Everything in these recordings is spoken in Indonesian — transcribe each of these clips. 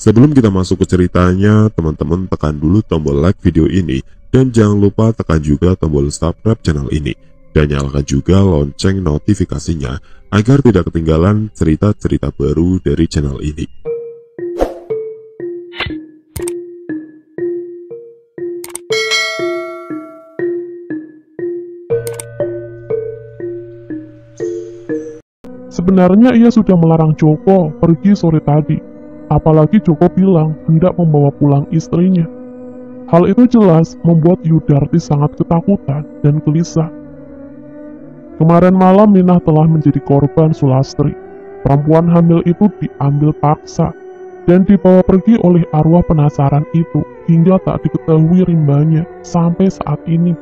Sebelum kita masuk ke ceritanya, teman-teman tekan dulu tombol like video ini dan jangan lupa tekan juga tombol subscribe channel ini dan nyalakan juga lonceng notifikasinya agar tidak ketinggalan cerita-cerita baru dari channel ini. Sebenarnya ia sudah melarang Joko pergi sore tadi, apalagi Joko bilang hendak membawa pulang istrinya. Hal itu jelas membuat Yudarti sangat ketakutan dan gelisah. Kemarin malam Minah telah menjadi korban Sulastri. Perempuan hamil itu diambil paksa dan dibawa pergi oleh arwah penasaran itu hingga tak diketahui rimbanya sampai saat ini.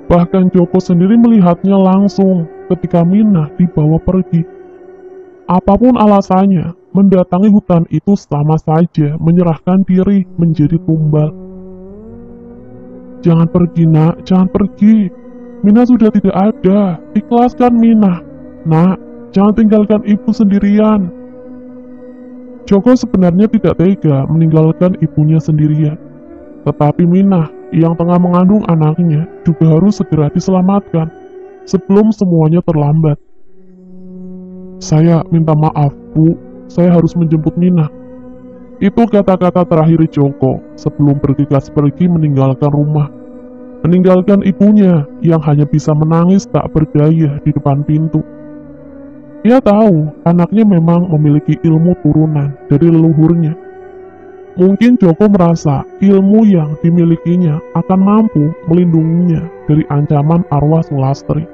Bahkan Joko sendiri melihatnya langsung ketika Minah dibawa pergi. Apapun alasannya, mendatangi hutan itu sama saja menyerahkan diri menjadi tumbal. Jangan pergi nak, jangan pergi. Minah sudah tidak ada, ikhlaskan Minah. Nak, jangan tinggalkan ibu sendirian. Joko sebenarnya tidak tega meninggalkan ibunya sendirian. Tetapi Minah yang tengah mengandung anaknya juga harus segera diselamatkan sebelum semuanya terlambat. Saya minta maaf, Bu. Saya harus menjemput Minah. Itu kata-kata terakhir Joko sebelum bergegas pergi meninggalkan rumah. Meninggalkan ibunya yang hanya bisa menangis tak berdaya di depan pintu. Ia tahu anaknya memang memiliki ilmu turunan dari leluhurnya. Mungkin Joko merasa ilmu yang dimilikinya akan mampu melindunginya dari ancaman arwah Sulastri.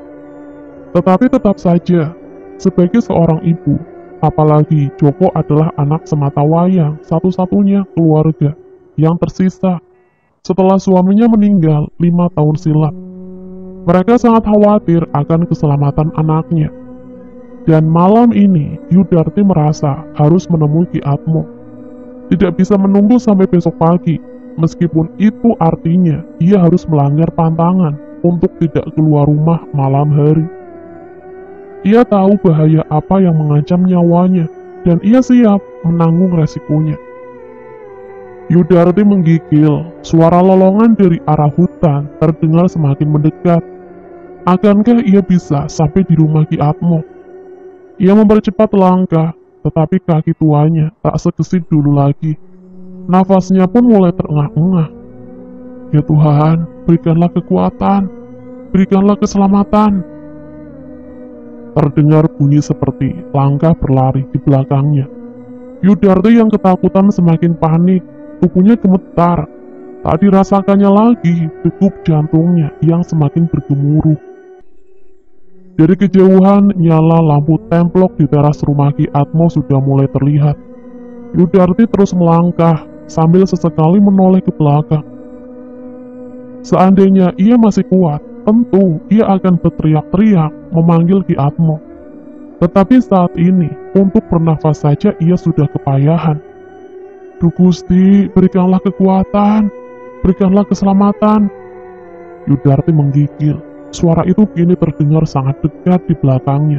Tetapi tetap saja, sebagai seorang ibu, apalagi Joko adalah anak sematawayang satu-satunya keluarga yang tersisa setelah suaminya meninggal 5 tahun silam. Mereka sangat khawatir akan keselamatan anaknya. Dan malam ini, Yudarti merasa harus menemui Ki Atmo. Tidak bisa menunggu sampai besok pagi, meskipun itu artinya ia harus melanggar pantangan untuk tidak keluar rumah malam hari. Ia tahu bahaya apa yang mengancam nyawanya, dan ia siap menanggung resikonya. Yudarti menggigil, suara lolongan dari arah hutan terdengar semakin mendekat. Akankah ia bisa sampai di rumah Ki Atmo? Ia mempercepat langkah, tetapi kaki tuanya tak segesit dulu lagi. Nafasnya pun mulai terengah-engah. Ya Tuhan, berikanlah kekuatan, berikanlah keselamatan. Terdengar bunyi seperti langkah berlari di belakangnya. Yudarti yang ketakutan semakin panik, tubuhnya gemetar. Tak dirasakannya lagi degup jantungnya yang semakin bergemuruh. Dari kejauhan, nyala lampu templok di teras rumah Ki Atmo sudah mulai terlihat. Yudarti terus melangkah sambil sesekali menoleh ke belakang. Seandainya ia masih kuat, tentu ia akan berteriak-teriak memanggil Ki Atmo. Tetapi saat ini, untuk bernafas saja ia sudah kepayahan. Duh Gusti, berikanlah kekuatan, berikanlah keselamatan. Yudarti menggigil. Suara itu kini terdengar sangat dekat di belakangnya.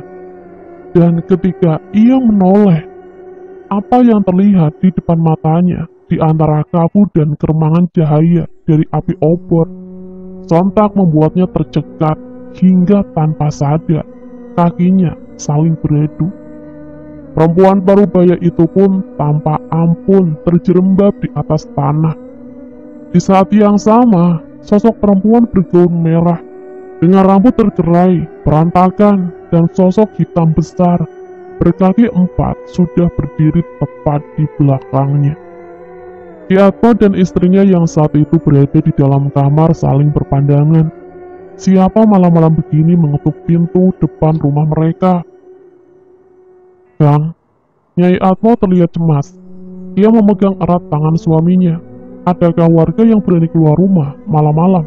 Dan ketika ia menoleh, apa yang terlihat di depan matanya di antara kabut dan keremangan cahaya dari api obor sontak membuatnya tercekat hingga tanpa sadar kakinya saling beradu. Perempuan parubaya itu pun tanpa ampun terjerembab di atas tanah. Di saat yang sama, sosok perempuan bergaun merah dengan rambut tercerai, berantakan, dan sosok hitam besar berkaki 4 sudah berdiri tepat di belakangnya. Ki Atmo dan istrinya yang saat itu berada di dalam kamar saling berpandangan. Siapa malam-malam begini mengetuk pintu depan rumah mereka? Bang, Nyai Atmo terlihat cemas. Ia memegang erat tangan suaminya. Adakah warga yang berani keluar rumah malam-malam?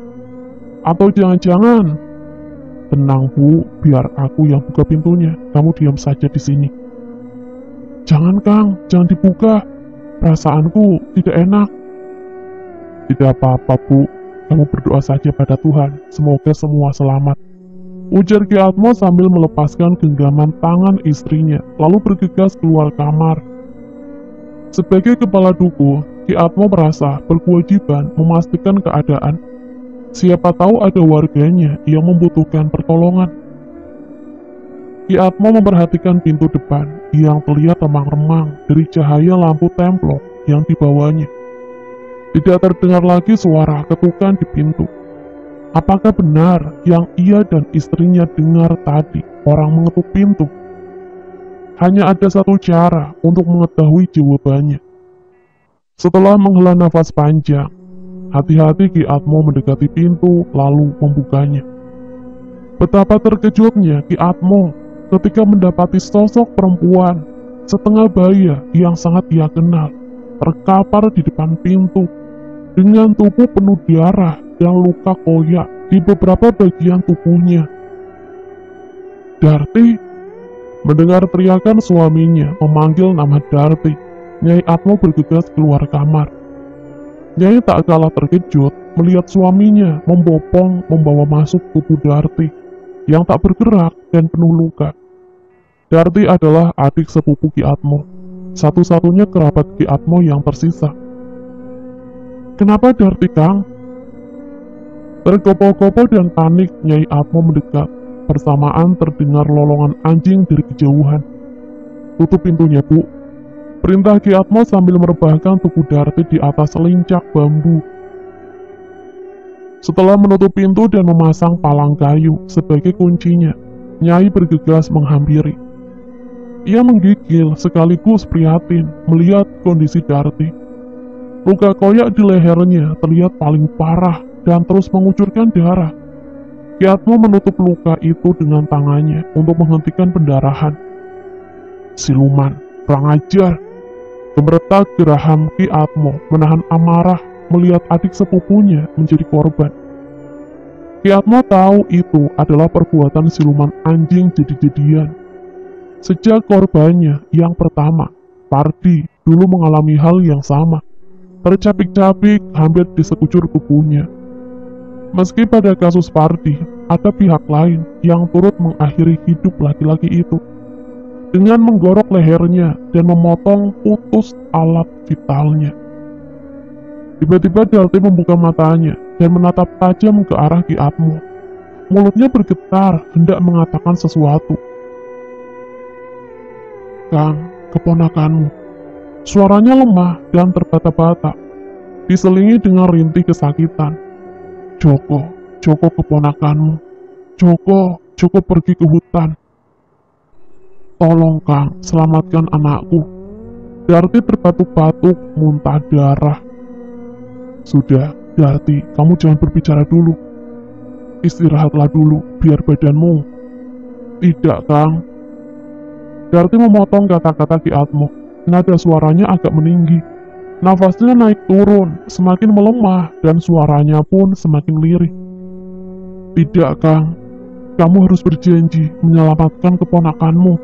Atau jangan-jangan? Tenang Bu, biar aku yang buka pintunya. Kamu diam saja di sini. Jangan Kang, jangan dibuka. Perasaanku tidak enak. Tidak apa-apa Bu, kamu berdoa saja pada Tuhan. Semoga semua selamat. Ujar Ki Atmo sambil melepaskan genggaman tangan istrinya, lalu bergegas keluar kamar. Sebagai kepala duku, Ki Atmo merasa berkewajiban memastikan keadaan. Siapa tahu ada warganya yang membutuhkan pertolongan. Ki Atmo memperhatikan pintu depan yang terlihat remang-remang dari cahaya lampu templok yang dibawanya. Tidak terdengar lagi suara ketukan di pintu. Apakah benar yang ia dan istrinya dengar tadi orang mengetuk pintu? Hanya ada satu cara untuk mengetahui jawabannya. Setelah menghela nafas panjang, hati-hati Ki Atmo mendekati pintu lalu membukanya. Betapa terkejutnya Ki Atmo ketika mendapati sosok perempuan setengah baya yang sangat ia kenal terkapar di depan pintu dengan tubuh penuh darah dan luka koyak di beberapa bagian tubuhnya. Darti. Mendengar teriakan suaminya memanggil nama Darti, Nyai Atmo bergegas keluar kamar. Nyai tak kalah terkejut melihat suaminya membopong membawa masuk tubuh Darti yang tak bergerak dan penuh luka. Darti adalah adik sepupu Ki Atmo, satu-satunya kerabat Ki Atmo yang tersisa. "Kenapa Darti, Kang?" Tergopoh-gopoh dan panik, Nyai Atmo mendekat. Bersamaan terdengar lolongan anjing dari kejauhan. "Tutup pintunya, Bu," perintah Ki Atmo sambil merebahkan tubuh Darti di atas selincak bambu. Setelah menutup pintu dan memasang palang kayu sebagai kuncinya, Nyai bergegas menghampiri. Ia menggigil sekaligus prihatin melihat kondisi Darti. Luka koyak di lehernya terlihat paling parah dan terus mengucurkan darah. Ki Atmo menutup luka itu dengan tangannya untuk menghentikan pendarahan. "Siluman, kurang ajar!" Gemeretak geraham Ki Atmo menahan amarah melihat adik sepupunya menjadi korban. Ki Atmo tahu itu adalah perbuatan siluman anjing jadi-jadian. Sejak korbannya yang pertama, Pardi, dulu mengalami hal yang sama. Tercapik-capik hampir di sekujur tubuhnya. Meski pada kasus Pardi, ada pihak lain yang turut mengakhiri hidup laki-laki itu dengan menggorok lehernya dan memotong putus alat vitalnya. Tiba-tiba Darti membuka matanya dan menatap tajam ke arah Ki Atmo. Mulutnya bergetar hendak mengatakan sesuatu. "Kang, keponakanmu." Suaranya lemah dan terbata-bata, diselingi dengan rintih kesakitan. Joko keponakanmu. Joko pergi ke hutan. Tolong Kang, selamatkan anakku." Darti terbatuk-batuk, muntah darah. "Sudah, Darti, kamu jangan berbicara dulu. Istirahatlah dulu, biar badanmu." "Tidak, Kang." Darti memotong kata-kata Ki Atmo. Nada suaranya agak meninggi. Nafasnya naik turun, semakin melemah, dan suaranya pun semakin lirih. "Tidak, Kang. Kamu harus berjanji menyelamatkan keponakanmu."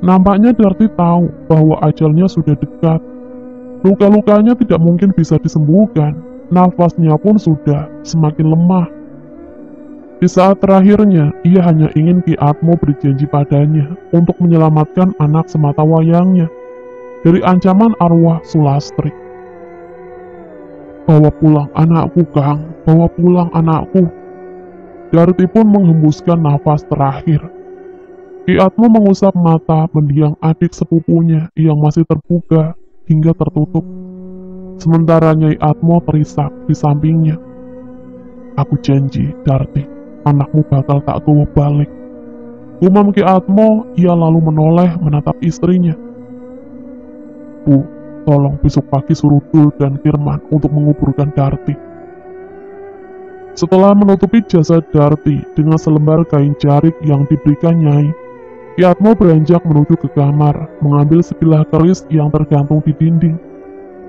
Nampaknya Darti tahu bahwa ajalnya sudah dekat. Luka-lukanya tidak mungkin bisa disembuhkan. Nafasnya pun sudah semakin lemah. Di saat terakhirnya, ia hanya ingin Ki Atmo berjanji padanya untuk menyelamatkan anak sematawayangnya dari ancaman arwah Sulastri. "Bawa pulang anakku, Kang. Bawa pulang anakku." Darti pun menghembuskan nafas terakhir. Ki Atmo mengusap mata mendiang adik sepupunya yang masih terbuka hingga tertutup. Sementara Nyai Atmo terisak di sampingnya. "Aku janji, Darti, anakmu bakal tak bawa balik." Gumam Ki Atmo, ia lalu menoleh menatap istrinya. "Bu, tolong besok pagi suruh Dul dan Kirman untuk menguburkan Darti." Setelah menutupi jasad Darti dengan selembar kain jarik yang diberikan Nyai, Ki Atmo beranjak menuju ke kamar, mengambil sebilah keris yang tergantung di dinding,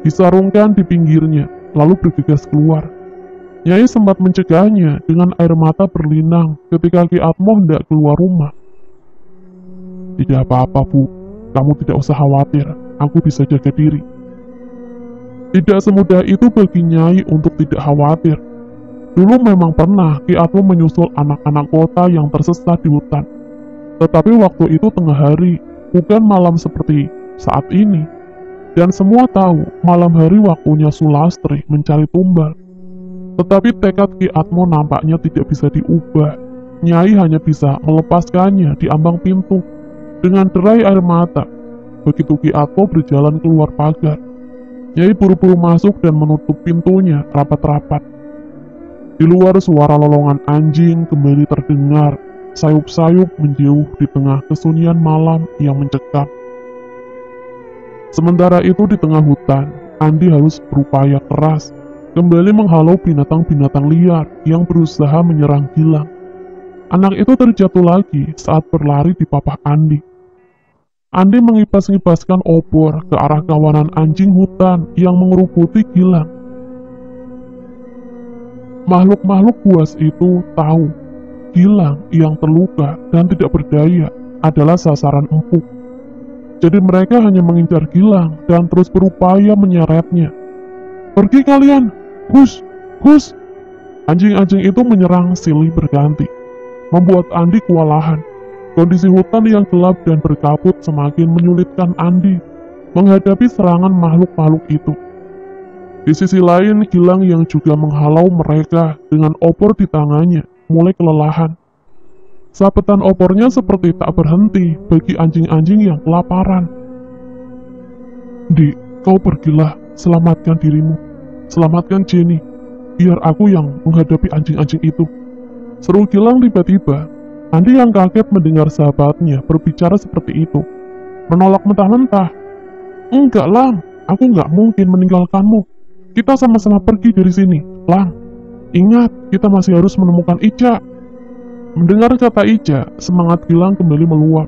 disarungkan di pinggirnya, lalu bergegas keluar. Nyai sempat mencegahnya dengan air mata berlinang ketika Ki Atmo hendak keluar rumah. "Tidak apa-apa, Bu. Kamu tidak usah khawatir. Aku bisa jaga diri." Tidak semudah itu bagi Nyai untuk tidak khawatir. Dulu memang pernah Ki Atmo menyusul anak-anak kota yang tersesat di hutan. Tetapi waktu itu tengah hari, bukan malam seperti saat ini. Dan semua tahu malam hari waktunya Sulastri mencari tumbal. Tetapi tekad Ki Atmo nampaknya tidak bisa diubah. Nyai hanya bisa melepaskannya di ambang pintu. Dengan derai air mata, begitu Ki Atmo berjalan keluar pagar, Nyai buru-buru masuk dan menutup pintunya rapat-rapat. Di luar suara lolongan anjing kembali terdengar, sayup-sayup menjauh di tengah kesunyian malam yang mencekam. Sementara itu di tengah hutan, Andi harus berupaya keras kembali menghalau binatang-binatang liar yang berusaha menyerang Gilang. Anak itu terjatuh lagi saat berlari di papan Andi. Andi mengipas-ngipaskan obor ke arah kawanan anjing hutan yang mengerubuti Gilang. Makhluk-makhluk buas itu tahu Gilang yang terluka dan tidak berdaya adalah sasaran empuk. Jadi mereka hanya mengincar Gilang dan terus berupaya menyeretnya. "Pergi kalian! Hus! Hus!" Anjing-anjing itu menyerang silih berganti, membuat Andi kewalahan. Kondisi hutan yang gelap dan berkabut semakin menyulitkan Andi menghadapi serangan makhluk-makhluk itu. Di sisi lain, Gilang yang juga menghalau mereka dengan obor di tangannya mulai kelelahan. Sabetan opornya seperti tak berhenti bagi anjing-anjing yang kelaparan. "Di, kau pergilah, selamatkan dirimu. Selamatkan Jenny, biar aku yang menghadapi anjing-anjing itu," seru Gilang tiba-tiba. Andi yang kaget mendengar sahabatnya berbicara seperti itu, menolak mentah-mentah. "Enggak, Lang, aku nggak mungkin meninggalkanmu. Kita sama-sama pergi dari sini, Lang. Ingat, kita masih harus menemukan Ica." Mendengar kata Ica, semangat Gilang kembali meluap.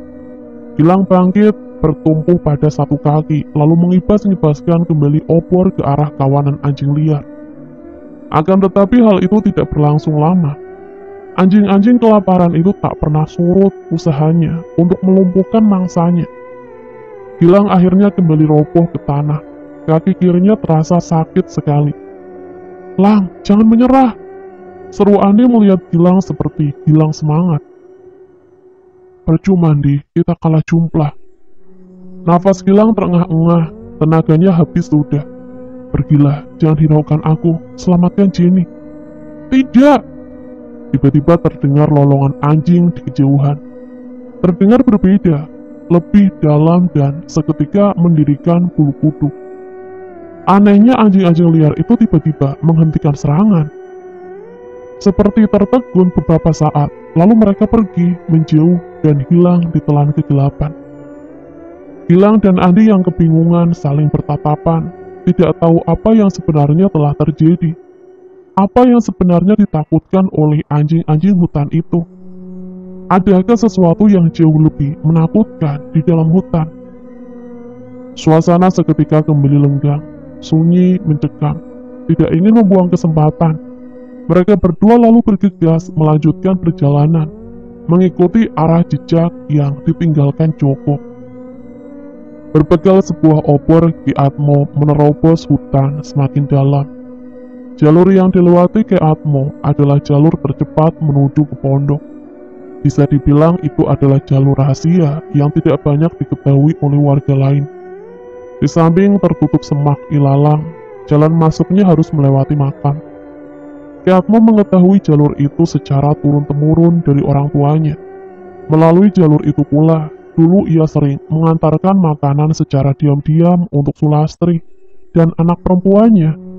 Gilang bangkit, bertumpu pada satu kaki, lalu mengibas-ngibaskan kembali obor ke arah kawanan anjing liar. Akan tetapi hal itu tidak berlangsung lama. Anjing-anjing kelaparan itu tak pernah surut usahanya untuk melumpuhkan mangsanya. Gilang akhirnya kembali roboh ke tanah. Kaki kirinya terasa sakit sekali. "Lang, jangan menyerah!" seru Andi melihat Gilang seperti hilang semangat. "Percuma, Andi, kita kalah jumplah." Nafas Gilang terengah-engah, tenaganya habis sudah. "Pergilah, jangan hiraukan aku, selamatkan Jenny." "Tidak!" Tiba-tiba terdengar lolongan anjing di kejauhan. Terdengar berbeda, lebih dalam dan seketika mendirikan bulu kuduk. Anehnya anjing-anjing liar itu tiba-tiba menghentikan serangan. Seperti tertegun beberapa saat, lalu mereka pergi, menjauh, dan hilang di telan kegelapan. Gilang dan Andi yang kebingungan saling bertatapan, tidak tahu apa yang sebenarnya telah terjadi. Apa yang sebenarnya ditakutkan oleh anjing-anjing hutan itu? Adakah sesuatu yang jauh lebih menakutkan di dalam hutan? Suasana seketika kembali lenggang, sunyi, mencekam, tidak ingin membuang kesempatan. Mereka berdua lalu bergegas melanjutkan perjalanan, mengikuti arah jejak yang ditinggalkan Joko. Berbekal sebuah obor, Ki Atmo menerobos hutan semakin dalam. Jalur yang dilewati Ki Atmo adalah jalur tercepat menuju ke pondok. Bisa dibilang itu adalah jalur rahasia yang tidak banyak diketahui oleh warga lain. Di samping tertutup semak ilalang, jalan masuknya harus melewati makam. Ki Atmo mengetahui jalur itu secara turun-temurun dari orang tuanya. Melalui jalur itu pula, dulu ia sering mengantarkan makanan secara diam-diam untuk Sulastri dan anak perempuannya.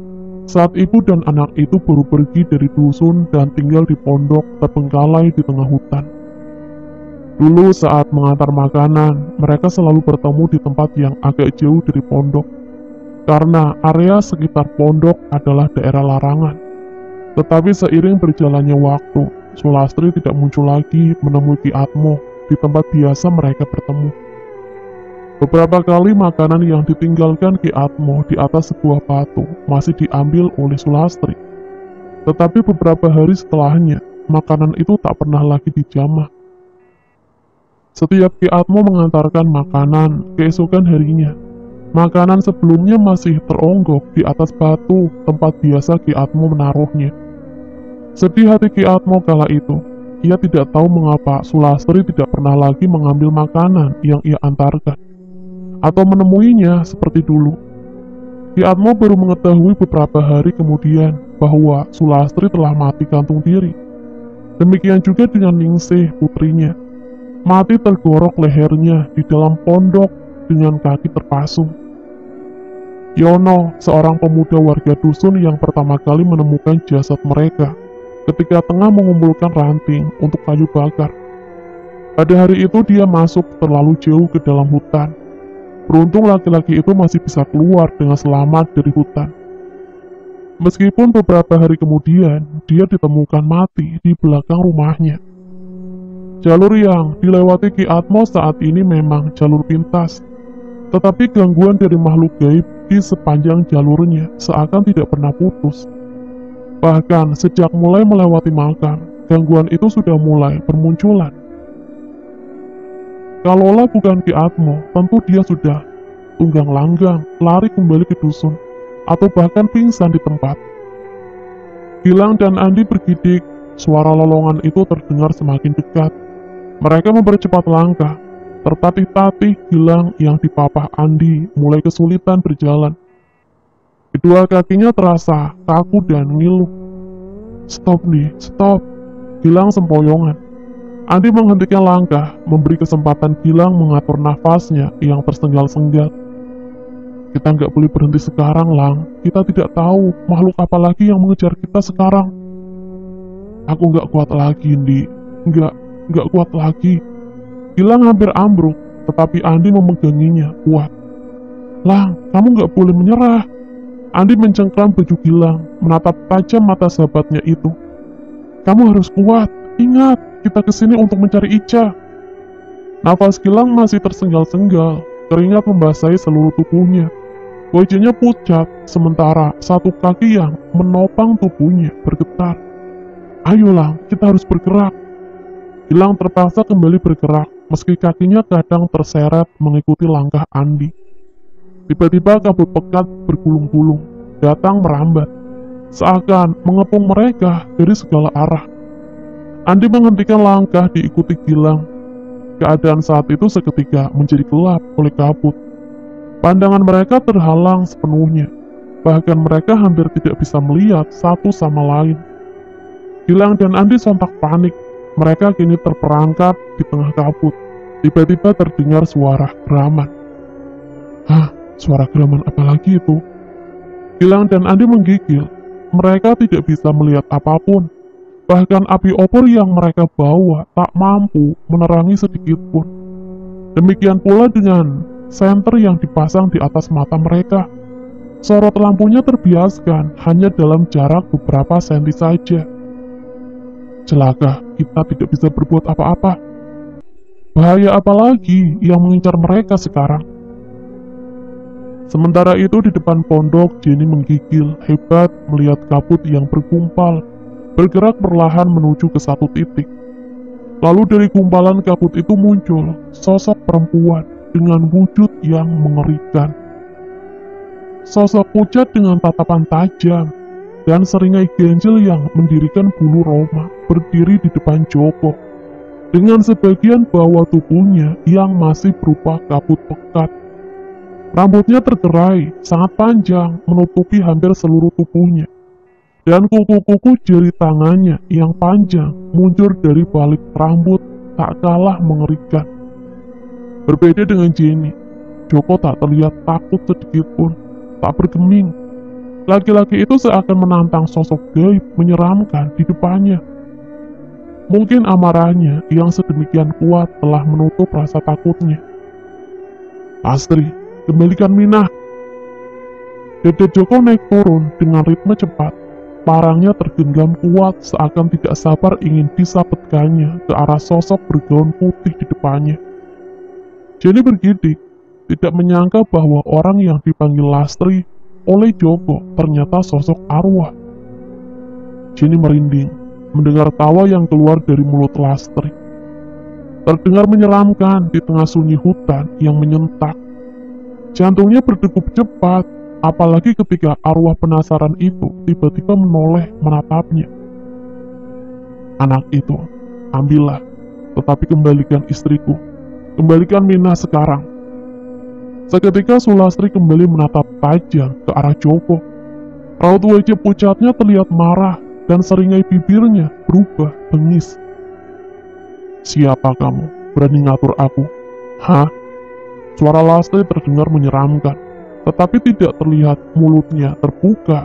Saat ibu dan anak itu baru pergi dari dusun dan tinggal di pondok terbengkalai di tengah hutan. Dulu saat mengantar makanan, mereka selalu bertemu di tempat yang agak jauh dari pondok, karena area sekitar pondok adalah daerah larangan. Tetapi seiring berjalannya waktu, Sulastri tidak muncul lagi menemui Ki Atmo di tempat biasa mereka bertemu. Beberapa kali makanan yang ditinggalkan Ki Atmo di atas sebuah batu masih diambil oleh Sulastri. Tetapi beberapa hari setelahnya, makanan itu tak pernah lagi dijamah. Setiap Ki Atmo mengantarkan makanan keesokan harinya, makanan sebelumnya masih teronggok di atas batu tempat biasa Ki Atmo menaruhnya. Sedih hati Ki Atmo kala itu. Ia tidak tahu mengapa Sulastri tidak pernah lagi mengambil makanan yang ia antarkan. atau menemuinya seperti dulu. Ki Atmo baru mengetahui beberapa hari kemudian bahwa Sulastri telah mati gantung diri. Demikian juga dengan Ningsih, putrinya. Mati tergorok lehernya di dalam pondok dengan kaki terpasung. Yono, seorang pemuda warga dusun yang pertama kali menemukan jasad mereka ketika tengah mengumpulkan ranting untuk kayu bakar. Pada hari itu dia masuk terlalu jauh ke dalam hutan. Beruntung laki-laki itu masih bisa keluar dengan selamat dari hutan. Meskipun beberapa hari kemudian, dia ditemukan mati di belakang rumahnya. Jalur yang dilewati Ki Atmo saat ini memang jalur pintas, tetapi gangguan dari makhluk gaib di sepanjang jalurnya seakan tidak pernah putus. Bahkan sejak mulai melewati makam, gangguan itu sudah mulai bermunculan. Kalaulah bukan Ki Atmo, tentu dia sudah tunggang langgang, lari kembali ke dusun, atau bahkan pingsan di tempat. Gilang dan Andi bergidik, suara lolongan itu terdengar semakin dekat. Mereka mempercepat langkah, tertatih-tatih Gilang yang dipapah Andi mulai kesulitan berjalan. Kedua kakinya terasa kaku dan ngilu. Stop nih, stop. Gilang sempoyongan. Andi menghentikan langkah, memberi kesempatan Gilang mengatur nafasnya yang tersengal-sengal. Kita nggak boleh berhenti sekarang, Lang. Kita tidak tahu makhluk apa lagi yang mengejar kita sekarang. Aku nggak kuat lagi, Indi. Nggak kuat lagi. Gilang hampir ambruk, tetapi Andi memeganginya kuat. Lang, kamu nggak boleh menyerah. Andi mencengkram baju Gilang, menatap tajam mata sahabatnya itu. Kamu harus kuat. Ingat, kita kesini untuk mencari Ica. Nafas Gilang masih tersengal-sengal, keringat membasahi seluruh tubuhnya. Wajahnya pucat, sementara satu kaki yang menopang tubuhnya bergetar. Ayolah, kita harus bergerak. Gilang terpaksa kembali bergerak, meski kakinya kadang terseret mengikuti langkah Andi. Tiba-tiba kabut pekat bergulung-gulung, datang merambat, seakan mengepung mereka dari segala arah. Andi menghentikan langkah diikuti Gilang. Keadaan saat itu seketika menjadi gelap oleh kabut. Pandangan mereka terhalang sepenuhnya. Bahkan mereka hampir tidak bisa melihat satu sama lain. Gilang dan Andi sontak panik. Mereka kini terperangkap di tengah kabut. Tiba-tiba terdengar suara geraman. Hah, suara geraman apa lagi itu? Gilang dan Andi menggigil. Mereka tidak bisa melihat apapun. Bahkan api obor yang mereka bawa tak mampu menerangi sedikit pun. Demikian pula dengan senter yang dipasang di atas mata mereka. Sorot lampunya terbiaskan hanya dalam jarak beberapa senti saja. Celaka, kita tidak bisa berbuat apa-apa. Bahaya apa lagi yang mengincar mereka sekarang? Sementara itu di depan pondok, Jenny menggigil hebat melihat kabut yang bergumpal, bergerak perlahan menuju ke satu titik. Lalu dari gumpalan kabut itu muncul sosok perempuan dengan wujud yang mengerikan. Sosok pucat dengan tatapan tajam dan seringai ganjil yang mendirikan bulu roma berdiri di depan Joko, dengan sebagian bawah tubuhnya yang masih berupa kabut pekat. Rambutnya tergerai, sangat panjang, menutupi hampir seluruh tubuhnya. Dan kuku-kuku jari tangannya yang panjang muncul dari balik rambut tak kalah mengerikan. Berbeda dengan Jenny, Joko tak terlihat takut sedikit pun, tak bergeming. Laki-laki itu seakan menantang sosok gaib menyeramkan di depannya. Mungkin amarahnya yang sedemikian kuat telah menutup rasa takutnya. Astri, kembalikan Minah. Dada Joko naik turun dengan ritme cepat. Parangnya tergenggam kuat seakan tidak sabar ingin disabetkannya ke arah sosok bergaun putih di depannya. Jenny bergidik, tidak menyangka bahwa orang yang dipanggil Lastri oleh Joko ternyata sosok arwah. Jenny merinding mendengar tawa yang keluar dari mulut Lastri. Terdengar menyeramkan di tengah sunyi hutan yang menyentak. Jantungnya berdegup cepat, apalagi ketika arwah penasaran itu tiba-tiba menoleh menatapnya. Anak itu, ambillah, tetapi kembalikan istriku. Kembalikan Minah sekarang. Seketika Sulastri kembali menatap tajam ke arah Joko. Raut wajah pucatnya terlihat marah dan seringai bibirnya berubah bengis. "Siapa kamu? Berani ngatur aku? Hah?" Suara Lastri terdengar menyeramkan, tetapi tidak terlihat mulutnya terbuka.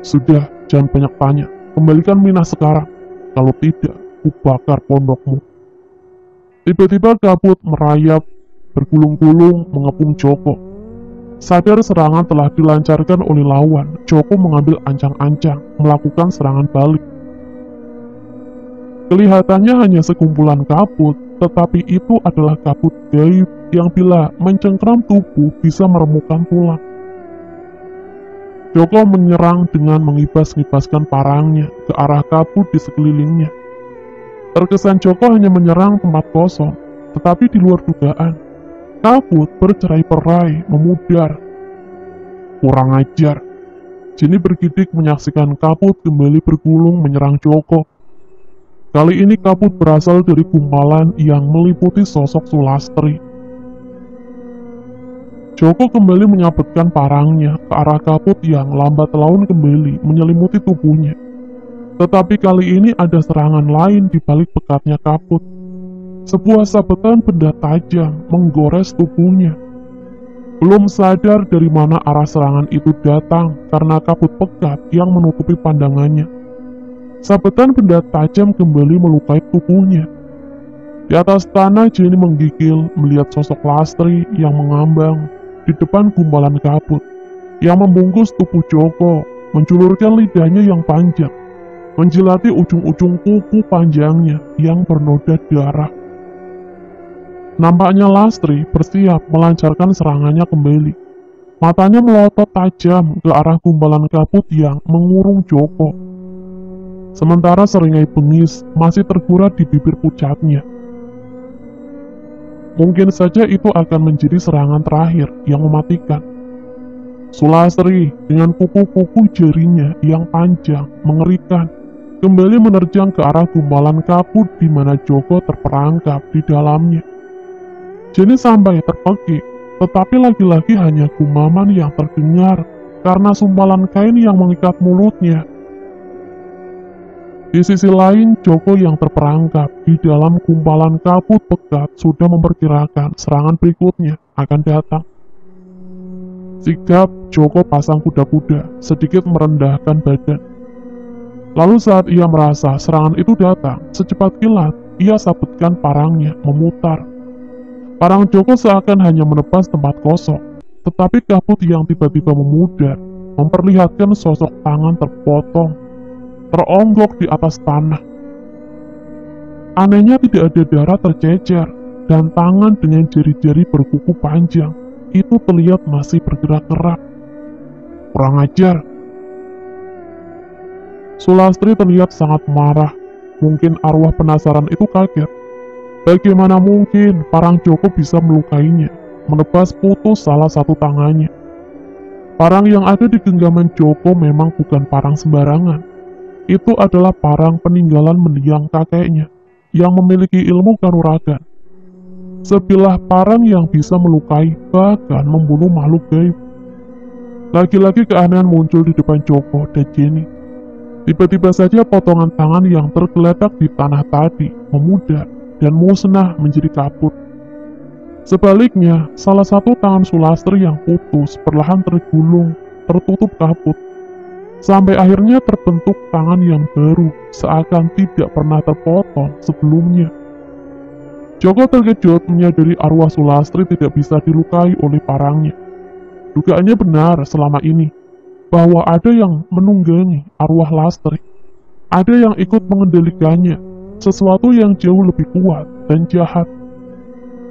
"Sudah, jangan banyak tanya. Kembalikan Minah sekarang. Kalau tidak, kubakar pondokmu." Tiba-tiba kabut merayap, bergulung-gulung mengepung Joko. Sadar serangan telah dilancarkan oleh lawan, Joko mengambil ancang-ancang, melakukan serangan balik. Kelihatannya hanya sekumpulan kabut, tetapi itu adalah kabut gaib yang bila mencengkram tubuh bisa meremukkan tulang. Joko menyerang dengan mengibas-ngibaskan parangnya ke arah kabut di sekelilingnya. Terkesan Joko hanya menyerang tempat kosong, tetapi di luar dugaan. Kabut bercerai-berai memudar. Kurang ajar. Jenny bergidik menyaksikan kabut kembali bergulung menyerang Joko. Kali ini kabut berasal dari gumpalan yang meliputi sosok Sulastri. Joko kembali menyabetkan parangnya ke arah kabut yang lambat laun kembali menyelimuti tubuhnya. Tetapi kali ini ada serangan lain di balik pekatnya kabut. Sebuah sabetan benda tajam menggores tubuhnya. Belum sadar dari mana arah serangan itu datang karena kabut pekat yang menutupi pandangannya. Sabetan benda tajam kembali melukai tubuhnya. Di atas tanah Jenny menggigil melihat sosok Lastri yang mengambang di depan gumpalan kabut, yang membungkus tubuh Joko, menjulurkan lidahnya yang panjang, menjilati ujung-ujung kuku panjangnya yang bernoda darah. Nampaknya Lastri bersiap melancarkan serangannya kembali. Matanya melotot tajam ke arah gumpalan kabut yang mengurung Joko. Sementara seringai bengis masih tergurat di bibir pucatnya. Mungkin saja itu akan menjadi serangan terakhir yang mematikan. Sulastri dengan kuku-kuku jarinya yang panjang, mengerikan, kembali menerjang ke arah gumpalan kabut di mana Joko terperangkap di dalamnya. Jenny sampai terpekik, tetapi lagi-lagi hanya gumaman yang terdengar karena sumpalan kain yang mengikat mulutnya. Di sisi lain, Joko yang terperangkap di dalam gumpalan kabut pekat sudah memperkirakan serangan berikutnya akan datang. Sigap Joko pasang kuda-kuda, sedikit merendahkan badan. Lalu saat ia merasa serangan itu datang, secepat kilat, ia sabutkan parangnya, memutar. Parang Joko seakan hanya menebas tempat kosong, tetapi kabut yang tiba-tiba memudar, memperlihatkan sosok tangan terpotong, teronggok di atas tanah. Anehnya tidak ada darah tercecer, dan tangan dengan jari-jari berkuku panjang itu terlihat masih bergerak-gerak. Kurang ajar. Sulastri terlihat sangat marah. Mungkin arwah penasaran itu kaget. Bagaimana mungkin parang Joko bisa melukainya, menebas putus salah satu tangannya. Parang yang ada di genggaman Joko memang bukan parang sembarangan. Itu adalah parang peninggalan mendiang kakeknya yang memiliki ilmu kanuragan. Sebilah parang yang bisa melukai bahkan membunuh makhluk gaib. Lagi-lagi keanehan muncul di depan Joko dan Jenny. Tiba-tiba saja potongan tangan yang tergeletak di tanah tadi memudar dan musnah menjadi kabut. Sebaliknya, salah satu tangan Sulastri yang putus perlahan tergulung, tertutup kabut. Sampai akhirnya terbentuk tangan yang baru, seakan tidak pernah terpotong sebelumnya. Joko terkejut menyadari arwah Sulastri tidak bisa dilukai oleh parangnya. Dugaannya benar selama ini, bahwa ada yang menunggangi arwah Lastri. Ada yang ikut mengendalikannya, sesuatu yang jauh lebih kuat dan jahat.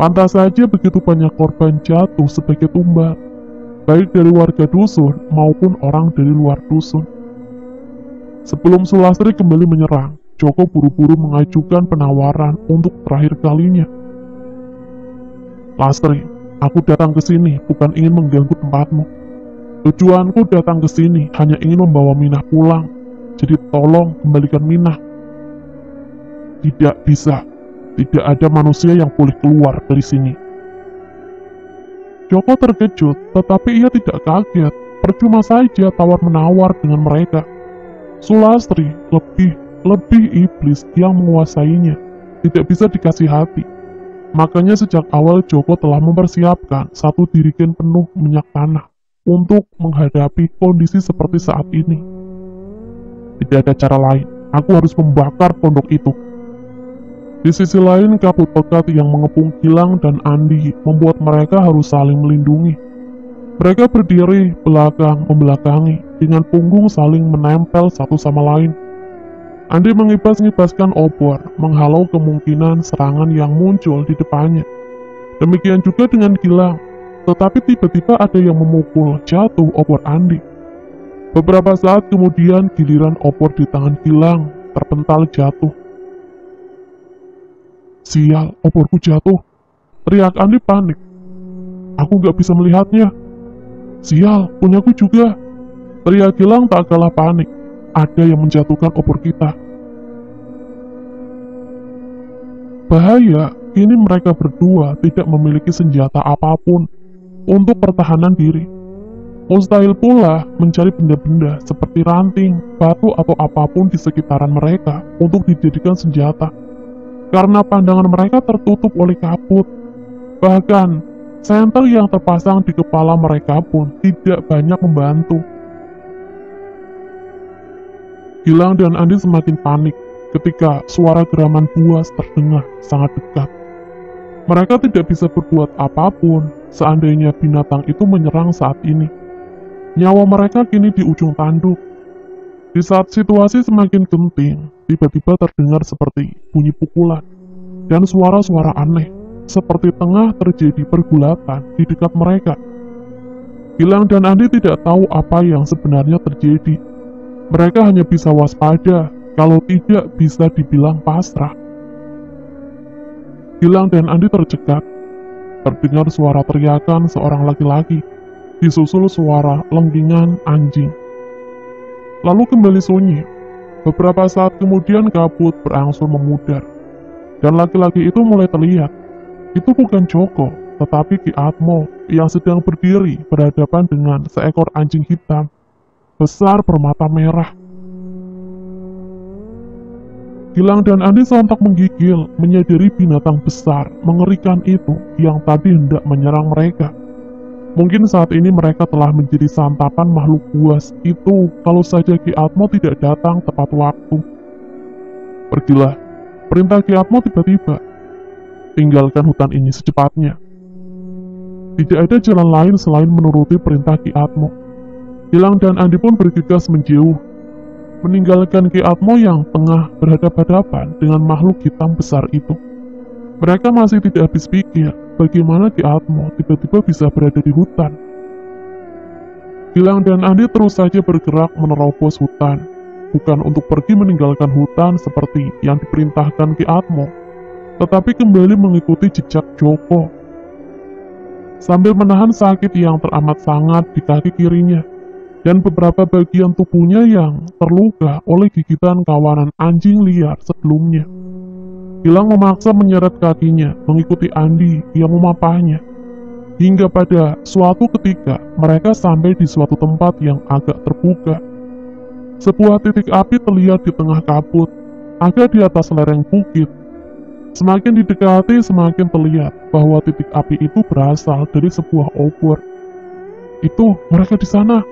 Pantas saja begitu banyak korban jatuh sebagai tumbal, baik dari warga dusun maupun orang dari luar dusun. Sebelum Sulastri kembali menyerang, Joko buru-buru mengajukan penawaran untuk terakhir kalinya. "Lastri, aku datang ke sini bukan ingin mengganggu tempatmu. Tujuanku datang ke sini hanya ingin membawa Minah pulang. Jadi tolong kembalikan Minah." "Tidak bisa. Tidak ada manusia yang boleh keluar dari sini." Joko terkejut, tetapi ia tidak kaget. Percuma saja tawar-menawar dengan mereka. Sulastri lebih iblis yang menguasainya. Tidak bisa dikasih hati. Makanya sejak awal Joko telah mempersiapkan satu dirigen penuh minyak tanah untuk menghadapi kondisi seperti saat ini. Tidak ada cara lain. Aku harus membakar pondok itu. Di sisi lain, kabut pekat yang mengepung Gilang dan Andi membuat mereka harus saling melindungi. Mereka berdiri belakang membelakangi, dengan punggung saling menempel satu sama lain. Andi mengibas-ngibaskan obor, menghalau kemungkinan serangan yang muncul di depannya. Demikian juga dengan Gilang, tetapi tiba-tiba ada yang memukul jatuh obor Andi. Beberapa saat kemudian giliran obor di tangan Gilang terpental jatuh. Sial, oborku jatuh. Teriak Andi panik. Aku gak bisa melihatnya. Sial, punyaku juga. Teriak Gilang tak kalah panik. Ada yang menjatuhkan obor kita. Bahaya, kini mereka berdua tidak memiliki senjata apapun untuk pertahanan diri. Mustahil pula mencari benda-benda seperti ranting, batu atau apapun di sekitaran mereka untuk dijadikan senjata. Karena pandangan mereka tertutup oleh kabut. Bahkan, senter yang terpasang di kepala mereka pun tidak banyak membantu. Gilang dan Andi semakin panik ketika suara geraman buas terdengar sangat dekat. Mereka tidak bisa berbuat apapun seandainya binatang itu menyerang saat ini. Nyawa mereka kini di ujung tanduk. Di saat situasi semakin genting, tiba-tiba terdengar seperti bunyi pukulan dan suara-suara aneh, seperti tengah terjadi pergulatan di dekat mereka. Gilang dan Andi tidak tahu apa yang sebenarnya terjadi. Mereka hanya bisa waspada, kalau tidak bisa dibilang pasrah. Gilang dan Andi tercekat. Terdengar suara teriakan seorang laki-laki, disusul suara lengkingan anjing. Lalu kembali sunyi. Beberapa saat kemudian kabut berangsur memudar. Dan laki-laki itu mulai terlihat. Itu bukan Joko, tetapi Ki Atmo yang sedang berdiri berhadapan dengan seekor anjing hitam, besar bermata merah. Gilang dan Andi sontak menggigil, menyadari binatang besar, mengerikan itu yang tadi hendak menyerang mereka. Mungkin saat ini mereka telah menjadi santapan makhluk buas itu kalau saja Ki Atmo tidak datang tepat waktu. Pergilah, perintah Ki Atmo tiba-tiba. Tinggalkan hutan ini secepatnya. Tidak ada jalan lain selain menuruti perintah Ki Atmo. Gilang dan Andi pun bergegas menjauh, meninggalkan Ki Atmo yang tengah berhadapan-hadapan dengan makhluk hitam besar itu. Mereka masih tidak habis pikir bagaimana Ki Atmo tiba-tiba bisa berada di hutan. Gilang dan Andi terus saja bergerak menerobos hutan, bukan untuk pergi meninggalkan hutan seperti yang diperintahkan Ki Atmo, tetapi kembali mengikuti jejak Joko. Sambil menahan sakit yang teramat sangat di kaki kirinya, dan beberapa bagian tubuhnya yang terluka oleh gigitan kawanan anjing liar sebelumnya. Gilang memaksa menyeret kakinya mengikuti Andi yang memapahnya. Hingga pada suatu ketika mereka sampai di suatu tempat yang agak terbuka. Sebuah titik api terlihat di tengah kabut, agak di atas lereng bukit. Semakin didekati semakin terlihat bahwa titik api itu berasal dari sebuah obor. Itu mereka di sana,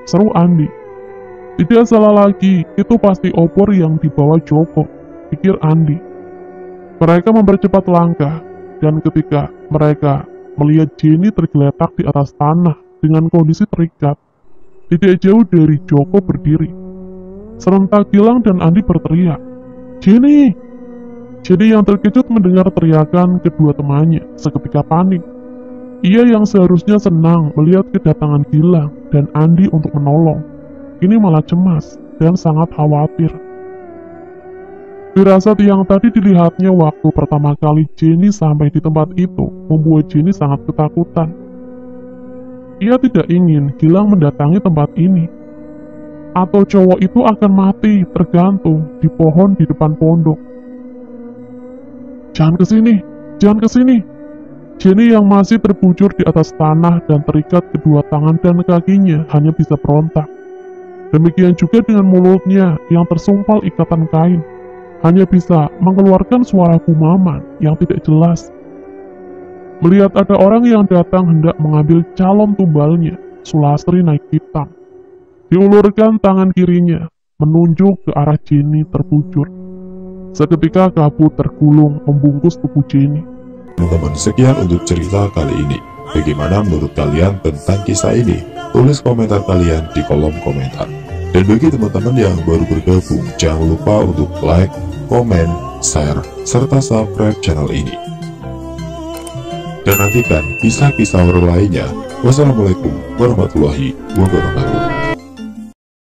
seru Andi. Tidak salah lagi, itu pasti obor yang dibawa Joko, pikir Andi. Mereka mempercepat langkah, dan ketika mereka melihat Jenny tergeletak di atas tanah dengan kondisi terikat, tidak jauh dari Joko berdiri. Serentak Gilang dan Andi berteriak, "Jenny!" Jenny yang terkejut mendengar teriakan kedua temannya, seketika panik. Ia yang seharusnya senang melihat kedatangan Gilang dan Andi untuk menolong, kini malah cemas dan sangat khawatir. Firasat yang tadi dilihatnya waktu pertama kali Jenny sampai di tempat itu membuat Jenny sangat ketakutan. Ia tidak ingin Gilang mendatangi tempat ini. Atau cowok itu akan mati tergantung di pohon di depan pondok. Jangan kesini, Jenny yang masih terbujur di atas tanah dan terikat kedua tangan dan kakinya hanya bisa berontak. Demikian juga dengan mulutnya yang tersumpal ikatan kain, hanya bisa mengeluarkan suara gumaman yang tidak jelas. Melihat ada orang yang datang hendak mengambil calon tumbalnya, Sulastri naik pitam. Diulurkan tangan kirinya, menunjuk ke arah Jenny terbujur. Seketika kabut tergulung membungkus tubuh Jenny. Teman-teman, sekian untuk cerita kali ini. Bagaimana menurut kalian tentang kisah ini? Tulis komentar kalian di kolom komentar. Dan bagi teman-teman yang baru bergabung, jangan lupa untuk like, komen, share, serta subscribe channel ini. Dan nantikan kisah-kisah horor lainnya. Wassalamualaikum warahmatullahi wabarakatuh.